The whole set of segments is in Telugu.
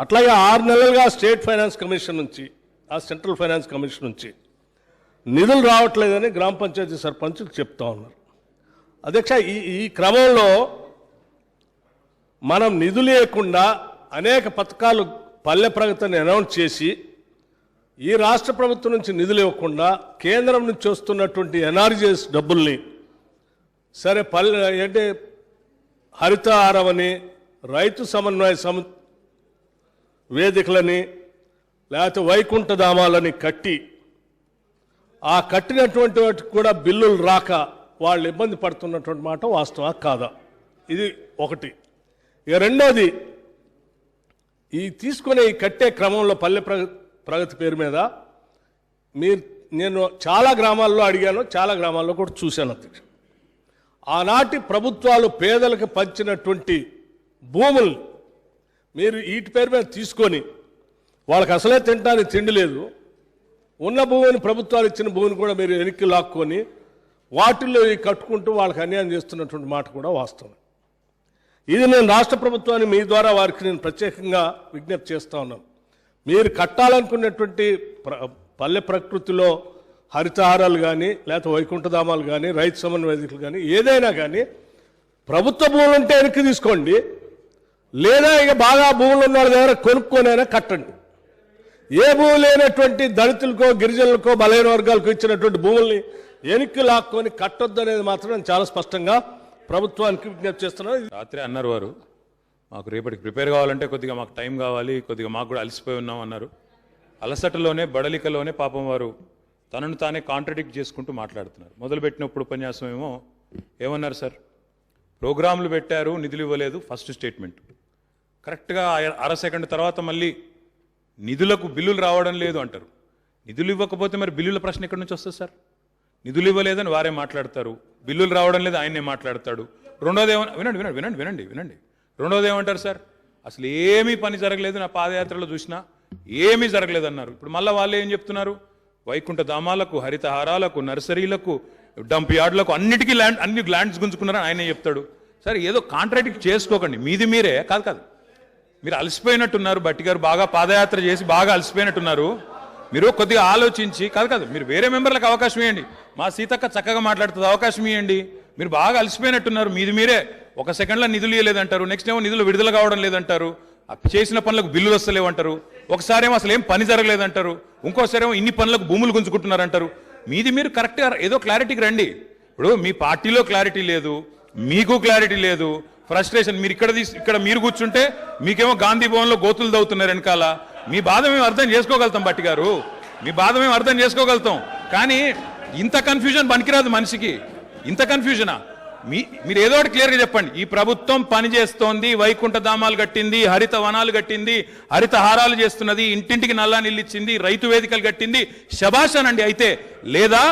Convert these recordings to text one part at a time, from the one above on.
అట్లాగే 6 నెలలుగా స్టేట్ ఫైనాన్స్ కమిషన్ నుంచి ఆ సెంట్రల్ ఫైనాన్స్ కమిషన్ నుంచి నిధులు రావట్లేదని గ్రామ పంచాయతీ సర్పంచులు చెప్తా ఉన్నారు. అధ్యక్ష, ఈ క్రమంలో మనం నిధులు లేకుండా అనేక పథకాలు పల్లె ప్రగతిని అనౌన్స్ చేసి ఈ రాష్ట్ర ప్రభుత్వం నుంచి నిధులు ఇవ్వకుండా కేంద్రం నుంచి వస్తున్నటువంటి ఎన్ఆర్జీఎస్ డబ్బుల్ని సరే అంటే హరితహారం అని రైతు సమన్వయ వేదికలని లేకపోతే వైకుంఠ ధామాలని కట్టి ఆ కట్టినటువంటి వాటికి కూడా బిల్లులు రాక వాళ్ళు ఇబ్బంది పడుతున్నటువంటి మాట వాస్తవా కాదా? ఇది ఒకటి. ఇక రెండోది, ఈ తీసుకునే ఈ కట్టే క్రమంలో పల్లె ప్రగతి పేరు మీద నేను చాలా గ్రామాల్లో అడిగాను, చాలా గ్రామాల్లో కూడా చూశాను అధ్యక్ష. ఆనాటి ప్రభుత్వాలు పేదలకు పంచినటువంటి భూములు మీరు వీటి పేరు మీద తీసుకొని వాళ్ళకి అసలే తినడానికి తిండి లేదు, ఉన్న భూమిని ప్రభుత్వాలు ఇచ్చిన భూమిని కూడా మీరు వెనక్కి లాక్కొని వాటిల్లో కట్టుకుంటూ వాళ్ళకి అన్యాయం చేస్తున్నటువంటి మాట కూడా వాస్తవం. ఇది నేను రాష్ట్ర ప్రభుత్వాన్ని మీ ద్వారా వారికి నేను ప్రత్యేకంగా విజ్ఞప్తి చేస్తూ ఉన్నాను. మీరు కట్టాలనుకున్నటువంటి పల్లె ప్రకృతిలో హరితహారాలు కానీ లేకపోతే వైకుంఠధామాలు కానీ రైతు సమన్వయ వేదికలు కానీ ఏదైనా కానీ ప్రభుత్వ భూములు ఉంటే వెనక్కి తీసుకోండి, లేదా ఇక బాగా భూములు ఉన్న వాళ్ళ దగ్గర కొనుక్కొనైనా కట్టండి. ఏ భూమి లేనటువంటి దళితులకో గిరిజనులకో బలహీన వర్గాలకు ఇచ్చినటువంటి భూముల్ని వెనక్కి లాక్కొని కట్టొద్దు అనేది మాత్రం నేను చాలా స్పష్టంగా ప్రభుత్వానికి విజ్ఞప్తి చేస్తున్నాను. రాత్రి అన్నారు వారు, మాకు రేపటికి ప్రిపేర్ కావాలంటే కొద్దిగా మాకు టైం కావాలి, కొద్దిగా మాకు కూడా అలసిపోయి ఉన్నాం అన్నారు. అలసటలోనే బడలికలోనే పాపం వారు తనను తానే కాంట్రడిక్ట్ చేసుకుంటూ మాట్లాడుతున్నారు. మొదలుపెట్టినప్పుడు ఉపన్యాసం ఏమన్నారు సార్, ప్రోగ్రాంలు పెట్టారు నిధులు ఇవ్వలేదు ఫస్ట్ స్టేట్మెంట్. కరెక్ట్గా అర సెకండ్ తర్వాత మళ్ళీ నిధులకు బిల్లులు రావడం లేదు అంటారు. నిధులు ఇవ్వకపోతే మరి బిల్లుల ప్రశ్న ఎక్కడి నుంచి వస్తుంది సార్? నిధులు ఇవ్వలేదని వారే మాట్లాడతారు, బిల్లులు రావడం లేదు ఆయనే మాట్లాడతాడు. రెండోది వినండి వినండి వినండి వినండి వినండి రెండోది ఏమంటారు సార్, అసలు ఏమీ పని జరగలేదు, నా పాదయాత్రలో చూసినా ఏమీ జరగలేదన్నారు. ఇప్పుడు మళ్ళీ వాళ్ళే ఏం చెప్తున్నారు, వైకుంఠ ధామాలకు హరితహారాలకు నర్సరీలకు డంప్ యార్డులకు అన్నిటికీ అన్ని ల్యాండ్స్ గుంజుకున్నారని ఆయనే చెప్తాడు. సరే ఏదో కాంట్రాడిక్ట్ చేసుకోకండి, మీది మీరే కాదు మీరు అలసిపోయినట్టున్నారు. బట్టి గారు బాగా పాదయాత్ర చేసి బాగా అలసిపోయినట్టున్నారు. మీరు కొద్దిగా ఆలోచించి కాదు మీరు వేరే మెంబర్లకు అవకాశం ఇవ్వండి. మా సీతక్క చక్కగా మాట్లాడుతుంది, అవకాశం ఇవ్వండి. మీరు బాగా అలసిపోయినట్టున్నారు, మీది మీరే ఒక సెకండ్లో నిధులు ఇవ్వలేదంటారు, నెక్స్ట్ ఏమో నిధులు విడుదల కావడం లేదంటారు, చేసిన పనులకు బిల్లులు వస్తలేవంటారు, ఒకసారి ఏమో అసలు ఏం పని జరగలేదంటారు, ఇంకోసారి ఏమో ఇన్ని పనులకు భూములు గుంజుకుంటున్నారంటారు. మీది మీరు కరెక్ట్గా ఏదో క్లారిటీకి రండి. ఇప్పుడు మీ పార్టీలో క్లారిటీ లేదు, మీకు క్లారిటీ లేదు, ఫ్రస్ట్రేషన్. మీరు ఇక్కడ మీరు కూర్చుంటే మీకేమో గాంధీ భవన్లో గోతులు దవ్వుతున్నారు వెనకాల. మీ బాధ మేము అర్థం చేసుకోగలుగుతాం బట్టి గారు, మీ బాధ మేము అర్థం చేసుకోగలుగుతాం. కానీ ఇంత కన్ఫ్యూజన్ పనికిరాదు మనిషికి. ఇంత కన్ఫ్యూజనా? మీరు ఏదో ఒకటి క్లియర్గా చెప్పండి. ఈ ప్రభుత్వం పనిచేస్తోంది, వైకుంఠ ధామాలు కట్టింది, హరిత వనాలు కట్టింది, హరిత హారాలు చేస్తున్నది, ఇంటింటికి నల్లా నీళ్ళు ఇచ్చింది, రైతు వేదికలు కట్టింది, శభాష్ అనండి అయితే. లేదా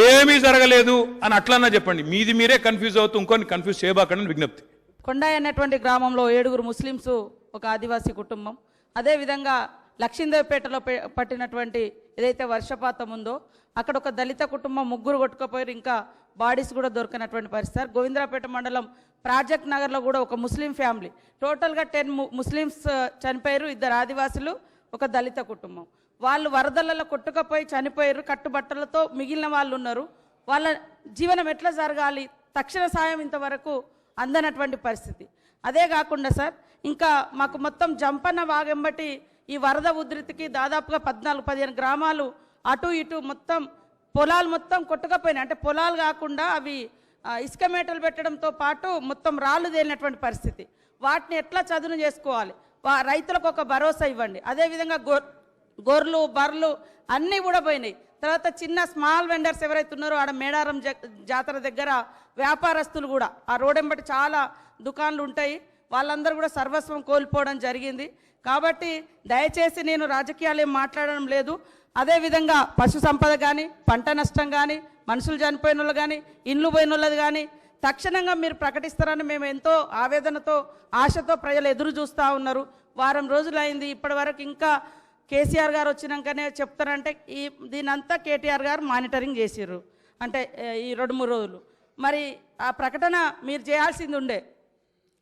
ఏమీ జరగలేదు అని అట్లన్నా చెప్పండి. మీది మీరే కన్ఫ్యూజ్ అవుతూ ఇంకొని కన్ఫ్యూజ్ చేయబాకండి విజ్ఞప్తి. కొండాయి అనేటువంటి గ్రామంలో 7 ముస్లిమ్స్, ఒక ఆదివాసీ కుటుంబం, అదేవిధంగా లక్ష్మీదేవిపేటలో పట్టినటువంటి ఏదైతే వర్షపాతం ఉందో అక్కడ ఒక దళిత కుటుంబం 3 కొట్టుకుపోయారు, ఇంకా బాడీస్ కూడా దొరకనటువంటి పరిస్థితి. గోవిందరాపేట మండలం ప్రాజెక్ట్ నగర్లో కూడా ఒక ముస్లిం ఫ్యామిలీ, టోటల్గా 10 ముస్లిమ్స్ చనిపోయారు, 2 ఆదివాసులు, ఒక దళిత కుటుంబం. వాళ్ళు వరదలలో కొట్టుకుపోయి చనిపోయారు, కట్టుబట్టలతో మిగిలిన వాళ్ళు ఉన్నారు. వాళ్ళ జీవనం ఎట్లా జరగాలి, తక్షణ సాయం ఇంతవరకు అందనటువంటి పరిస్థితి. అదే కాకుండా సార్, ఇంకా మాకు మొత్తం జంపన్న వాగంబటి ఈ వరద ఉధృతికి దాదాపుగా 14-15 గ్రామాలు అటు ఇటు మొత్తం పొలాలు మొత్తం కొట్టుకపోయినాయి. అంటే పొలాలు కాకుండా అవి ఇసుక మేటలు పెట్టడంతో పాటు మొత్తం రాళ్ళు తేలినటువంటి పరిస్థితి. వాటిని ఎట్లా చదును చేసుకోవాలి, రైతులకు ఒక భరోసా ఇవ్వండి. అదేవిధంగా గొర్రెలు బర్రెలు అన్నీ కూడా పోయినాయి. తర్వాత చిన్న స్మాల్ వెండర్స్ ఎవరైతే ఉన్నారో ఆడ మేడారం జాతర దగ్గర వ్యాపారస్తులు కూడా, ఆ రోడెంబటి చాలా దుకాణాలు ఉంటాయి, వాళ్ళందరూ కూడా సర్వస్వం కోల్పోవడం జరిగింది. కాబట్టి దయచేసి నేను రాజకీయాలు ఏం మాట్లాడడం లేదు. అదేవిధంగా పశు సంపద కానీ, పంట నష్టం కానీ, మనుషులు చనిపోయిన వాళ్ళు కానీ, ఇండ్లు పోయిన వాళ్ళది కానీ తక్షణంగా మీరు ప్రకటిస్తారని మేము ఎంతో ఆవేదనతో ఆశతో ప్రజలు ఎదురు చూస్తూ ఉన్నారు. వారం రోజులు అయింది, ఇప్పటి వరకు ఇంకా కేసీఆర్ గారు వచ్చినాకనే చెప్తారంటే దీనంతా కేటీఆర్ గారు మానిటరింగ్ చేసిర్రు. అంటే ఈ 2-3 రోజులు మరి ఆ ప్రకటన మీరు చేయాల్సింది ఉండే.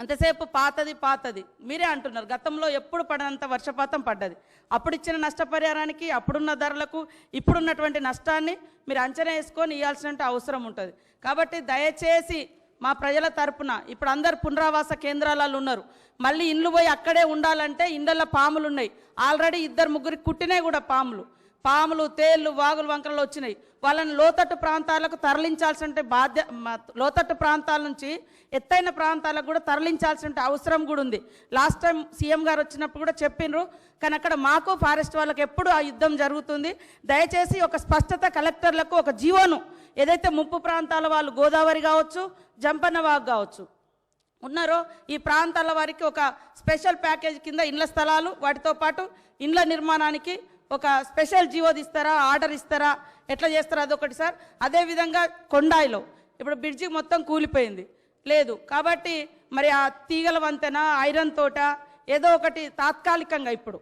అంతసేపు పాతది మీరే అంటున్నారు. గతంలో ఎప్పుడు పడనంత వర్షపాతం పడ్డది. అప్పుడు ఇచ్చిన నష్టపరిహారానికి, అప్పుడున్న ధరలకు, ఇప్పుడున్నటువంటి నష్టాన్ని మీరు అంచనా వేసుకొని ఇవ్వాల్సిన అవసరం ఉంటుంది. కాబట్టి దయచేసి మా ప్రజల తరపున ఇప్పుడు అందరు పునరావాస కేంద్రాలలో ఉన్నారు. మళ్ళీ ఇండ్లు పోయి అక్కడే ఉండాలంటే ఇండ్లలో పాములు ఉన్నాయి. ఆల్రెడీ 2-3 కుట్టినాయి కూడా పాములు, తేళ్ళు, వాగులు, వంకరలు వచ్చినాయి. వాళ్ళని లోతట్టు ప్రాంతాలకు తరలించాల్సిన లోతట్టు ప్రాంతాల నుంచి ఎత్తైన ప్రాంతాలకు కూడా తరలించాల్సిన అవసరం కూడా ఉంది. లాస్ట్ టైం సీఎం గారు వచ్చినప్పుడు కూడా చెప్పిండ్రు, కానీ అక్కడ మాకు ఫారెస్ట్ వాళ్ళకి ఎప్పుడు ఆ యుద్ధం జరుగుతుంది. దయచేసి ఒక స్పష్టత కలెక్టర్లకు, ఒక జీవోను ఏదైతే ముంపు ప్రాంతాల వాళ్ళు గోదావరి కావచ్చు, జంపన్న వాగు కావచ్చు ఉన్నారో ఈ ప్రాంతాల వారికి ఒక స్పెషల్ ప్యాకేజ్ కింద ఇండ్ల స్థలాలు, వాటితో పాటు ఇండ్ల నిర్మాణానికి ఒక స్పెషల్ జీవో ఇస్తారా, ఆర్డర్ ఇస్తారా, ఎట్లా చేస్తారా అదొకటి సార్. అదేవిధంగా కొండాయిలో ఇప్పుడు బ్రిడ్జి మొత్తం కూలిపోయింది లేదు కాబట్టి మరి ఆ తీగల వంతెన, ఐరన్ తోట ఏదో ఒకటి తాత్కాలికంగా ఇప్పుడు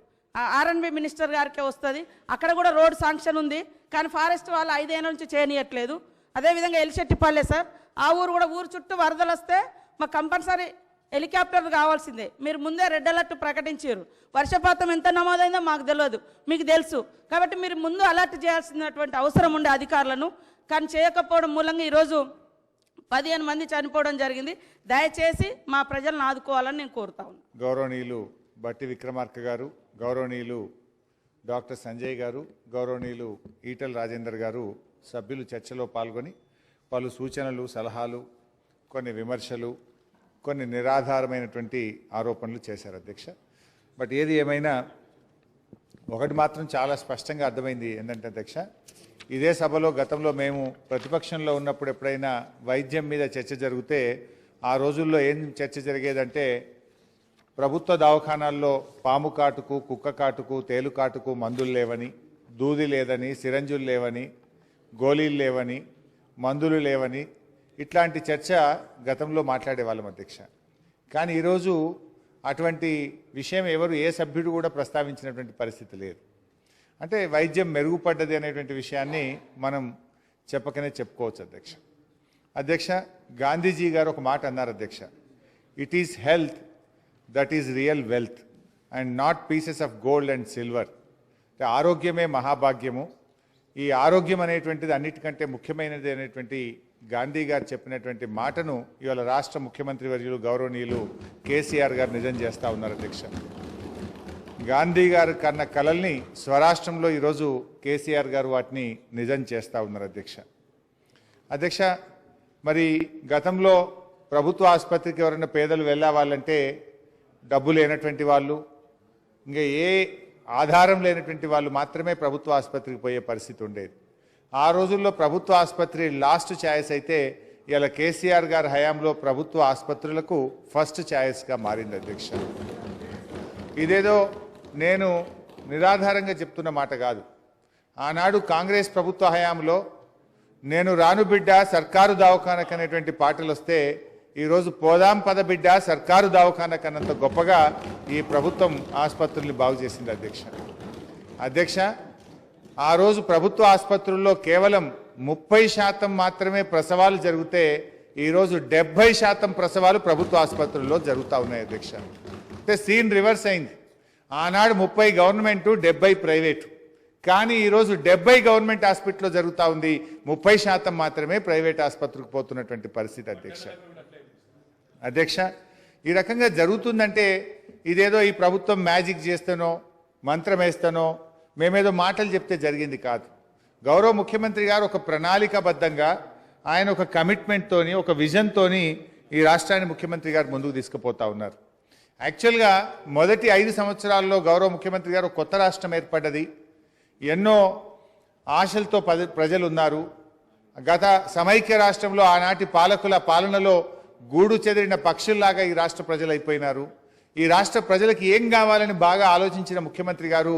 ఆర్ఎన్బి మినిస్టర్ గారికే వస్తుంది. అక్కడ కూడా రోడ్ శాంక్షన్ ఉంది, కానీ ఫారెస్ట్ వాళ్ళు 5 ఏళ్ళ నుంచి చేయనీయట్లేదు. అదేవిధంగా ఎలిశెట్టిపల్లె సార్, ఆ ఊరు కూడా ఊరు చుట్టూ వరదలు వస్తే మాకు కంపల్సరీ హెలికాప్టర్ కావాల్సిందే. మీరు ముందే రెడ్ అలర్ట్ ప్రకటించారు. వర్షపాతం ఎంత నమోదైందో మాకు తెలియదు, మీకు తెలుసు. కాబట్టి మీరు ముందు అలర్ట్ చేయాల్సినటువంటి అవసరం ఉండే అధికారులను, కానీ చేయకపోవడం మూలంగా ఈరోజు 15 మంది చనిపోవడం జరిగింది. దయచేసి మా ప్రజలను ఆదుకోవాలని నేను కోరుతా ఉన్నాను. గౌరవనీయులు బట్టి విక్రమార్క గారు, గౌరవనీయులు డాక్టర్ సంజయ్ గారు, గౌరవనీయులు ఈటల రాజేందర్ గారు సభ్యులు చర్చలో పాల్గొని పలు సూచనలు, సలహాలు, కొన్ని విమర్శలు, కొన్ని నిరాధారమైనటువంటి ఆరోపణలు చేశారు అధ్యక్ష. బట్ ఏది ఏమైనా ఒకటి మాత్రం చాలా స్పష్టంగా అర్థమైంది ఏంటంటే అధ్యక్ష, ఇదే సభలో గతంలో మేము ప్రతిపక్షంలో ఉన్నప్పుడు ఎప్పుడైనా వైద్యం మీద చర్చ జరిగితే ఆ రోజుల్లో ఏం చర్చ జరిగేదంటే ప్రభుత్వ దవాఖానాల్లో పాము కాటుకు, కుక్క కాటుకు, తేలు కాటుకు మందులు లేవని, దూది లేదని, సిరంజులు లేవని, గోళీలు లేవని, మందులు లేవని, ఇట్లాంటి చర్చ గతంలో మాట్లాడేవాళ్ళం అధ్యక్ష. కానీ ఈరోజు అటువంటి విషయం ఏ సభ్యుడు కూడా ప్రస్తావించినటువంటి పరిస్థితి లేదు. అంటే వైద్యం మెరుగుపడ్డది అనేటువంటి విషయాన్ని మనం చెప్పకనే చెప్పుకోవచ్చు అధ్యక్ష. అధ్యక్ష, గాంధీజీ గారు ఒక మాట అన్నారు అధ్యక్ష, it is health that is real wealth and not pieces of gold and silver. ఆరోగ్యమే మహాభాగ్యము, ఈ ఆరోగ్యం అనేటువంటిది అన్నిటికంటే ముఖ్యమైనది అనేటువంటి గాంధీ గారు చెప్పినటువంటి మాటను ఇవాళ రాష్ట్ర ముఖ్యమంత్రి వర్యులు గౌరవనీయులు కేసీఆర్ గారు నిజం చేస్తూ ఉన్నారు అధ్యక్ష. గాంధీ గారు కన్న కలల్ని స్వరాష్ట్రంలో ఈరోజు కేసీఆర్ గారు వాటిని నిజం చేస్తూ ఉన్నారు అధ్యక్ష. అధ్యక్ష, మరి గతంలో ప్రభుత్వ ఆసుపత్రికి ఎవరైనా పేదలు వెళ్ళాలంటే డబ్బు లేనటువంటి వాళ్ళు, ఇంకా ఏ ఆధారం లేనటువంటి వాళ్ళు మాత్రమే ప్రభుత్వ ఆసుపత్రికి పోయే పరిస్థితి ఉండేది. ఆ రోజుల్లో ప్రభుత్వ ఆసుపత్రి లాస్ట్ ఛాయిస్ అయితే ఇలా కేసీఆర్ గారి హయాంలో ప్రభుత్వ ఆసుపత్రులకు ఫస్ట్ ఛాయిస్గా మారింది అధ్యక్ష. ఇదేదో నేను నిరాధారంగా చెప్తున్న మాట కాదు. ఆనాడు కాంగ్రెస్ ప్రభుత్వ హయాంలో నేను రాను బిడ్డ సర్కారు దవాఖానకు అనేటువంటి పాటలు వస్తే ఈరోజు పోదాం పద బిడ్డ సర్కారు దవాఖానకు అన్నంత గొప్పగా ఈ ప్రభుత్వం ఆసుపత్రుల్ని బాగు చేసింది అధ్యక్ష. అధ్యక్ష, ఆ రోజు ప్రభుత్వ ఆసుపత్రుల్లో కేవలం 30% మాత్రమే ప్రసవాలు జరిగితే ఈరోజు 70% ప్రసవాలు ప్రభుత్వ ఆసుపత్రుల్లో జరుగుతూ ఉన్నాయి అధ్యక్ష. అంటే సీన్ రివర్స్ అయింది. ఆనాడు 30 గవర్నమెంటు, 70 ప్రైవేటు. కానీ ఈరోజు 70 గవర్నమెంట్ హాస్పిటల్లో జరుగుతూ ఉంది, 30% మాత్రమే ప్రైవేట్ ఆసుపత్రికి పోతున్నటువంటి పరిస్థితి అధ్యక్ష. అధ్యక్ష, ఈ రకంగా జరుగుతుందంటే ఇదేదో ఈ ప్రభుత్వం మ్యాజిక్ చేస్తానో, మంత్రం వేస్తానో, మేమేదో మాటలు చెప్తే జరిగింది కాదు. గౌరవ ముఖ్యమంత్రి గారు ఒక ప్రణాళికాబద్ధంగా ఆయన ఒక కమిట్మెంట్తోని, ఒక విజన్తోని ఈ రాష్ట్రాన్ని ముఖ్యమంత్రి గారు ముందుకు తీసుకుపోతా ఉన్నారు. యాక్చువల్గా మొదటి 5 సంవత్సరాల్లో గౌరవ ముఖ్యమంత్రి గారు కొత్త రాష్ట్రం ఏర్పడ్డది, ఎన్నో ఆశలతో ప్రజలు ఉన్నారు. గత సమైక్య రాష్ట్రంలో ఆనాటి పాలకుల పాలనలో గూడు చెదిరిన పక్షుల్లాగా ఈ రాష్ట్ర ప్రజలు అయిపోయినారు. ఈ రాష్ట్ర ప్రజలకు ఏం కావాలని బాగా ఆలోచించిన ముఖ్యమంత్రి గారు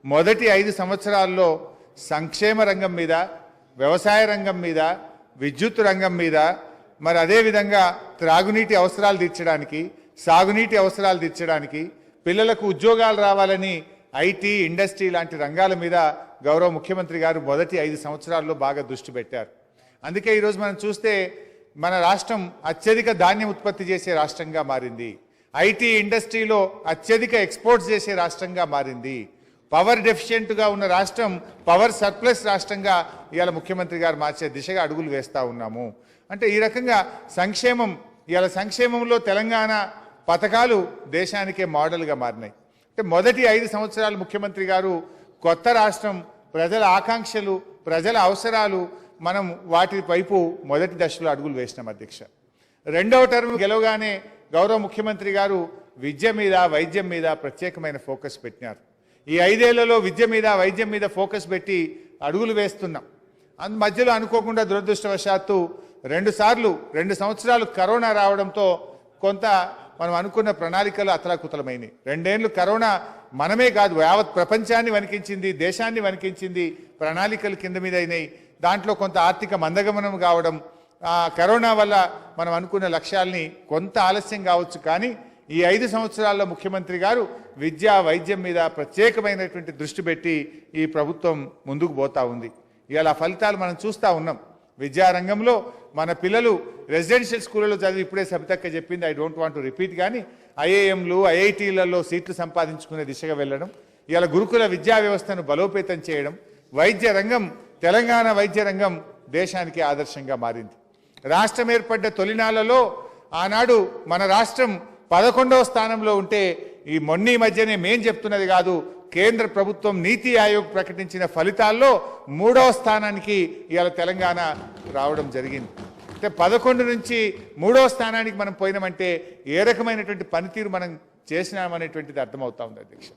మొదటి 5 సంవత్సరాల్లో సంక్షేమ రంగం మీద, వ్యవసాయ రంగం మీద, విద్యుత్ రంగం మీద, మరి అదేవిధంగా త్రాగునీటి అవసరాలు తీర్చడానికి, సాగునీటి అవసరాలు తీర్చడానికి, పిల్లలకు ఉద్యోగాలు రావాలని ఐటీ, ఇండస్ట్రీ లాంటి రంగాల మీద గౌరవ ముఖ్యమంత్రి గారు మొదటి 5 సంవత్సరాల్లో బాగా దృష్టి పెట్టారు. అందుకే ఈరోజు మనం చూస్తే మన రాష్ట్రం అత్యధిక ధాన్యం ఉత్పత్తి చేసే రాష్ట్రంగా మారింది. ఐటీ ఇండస్ట్రీలో అత్యధిక ఎక్స్పోర్ట్స్ చేసే రాష్ట్రంగా మారింది. పవర్ డెఫిషియెంట్గా ఉన్న రాష్ట్రం పవర్ సర్ప్లస్ రాష్ట్రంగా ఇవాళ ముఖ్యమంత్రి గారు మార్చే దిశగా అడుగులు వేస్తూ ఉన్నాము. అంటే ఈ రకంగా సంక్షేమం, ఇవాళ సంక్షేమంలో తెలంగాణ పథకాలు దేశానికే మోడల్గా మారినాయి. అంటే మొదటి 5 సంవత్సరాలు ముఖ్యమంత్రి గారు కొత్త రాష్ట్రం, ప్రజల ఆకాంక్షలు, ప్రజల అవసరాలు, మనం వాటి వైపు మొదటి దశలో అడుగులు వేసినాం అధ్యక్ష. రెండవ టర్మ్ గెలవగానే గౌరవ ముఖ్యమంత్రి గారు విద్య మీద, వైద్యం మీద ప్రత్యేకమైన ఫోకస్ పెట్టినారు. ఈ 5 ఏళ్లలో విద్య మీద, వైద్యం మీద ఫోకస్ పెట్టి అడుగులు వేస్తున్నాం. మధ్యలో అనుకోకుండా దురదృష్టవశాత్తు 2 సంవత్సరాలు కరోనా రావడంతో కొంత మనం అనుకున్న ప్రణాళికలు అతలాకుతలమైనవి. 2 ఏళ్ళు కరోనా మనమే కాదు యావత్ ప్రపంచాన్ని వణికించింది, దేశాన్ని వణికించింది. ప్రణాళికలు కింద మీద అయినాయి. దాంట్లో కొంత ఆర్థిక మందగమనం కావడం, కరోనా వల్ల మనం అనుకున్న లక్ష్యాల్ని కొంత ఆలస్యం కావచ్చు. కానీ ఈ 5 సంవత్సరాల్లో ముఖ్యమంత్రి గారు విద్య, వైద్యం మీద ప్రత్యేకమైనటువంటి దృష్టి పెట్టి ఈ ప్రభుత్వం ముందుకు పోతా ఉంది. ఇవాళ ఫలితాలు మనం చూస్తూ ఉన్నాం. విద్యారంగంలో మన పిల్లలు రెసిడెన్షియల్ స్కూళ్ళలో చదివి, ఇప్పుడే సబితక్క చెప్పింది, I don't want to repeat, కానీ ఐఐఎంలు, ఐఐటీలలో సీట్లు సంపాదించుకునే దిశగా వెళ్ళడం, ఇవాళ గురుకుల విద్యా వ్యవస్థను బలోపేతం చేయడం, వైద్య రంగం, తెలంగాణ వైద్య రంగం దేశానికి ఆదర్శంగా మారింది. రాష్ట్రం ఏర్పడ్డ తొలినాళ్లలో ఆనాడు మన రాష్ట్రం 11వ స్థానంలో ఉంటే, ఈ మొన్న మధ్యనే మేం చెప్తున్నది కాదు, కేంద్ర ప్రభుత్వం నీతి ఆయోగ్ ప్రకటించిన ఫలితాల్లో 3వ స్థానానికి ఇవాళ తెలంగాణ రావడం జరిగింది. అంటే 11 నుంచి 3వ స్థానానికి మనం పోయినామంటే ఏ రకమైనటువంటి పనితీరు మనం చేసినామనేటువంటిది అర్థమవుతా ఉంది అధ్యక్ష.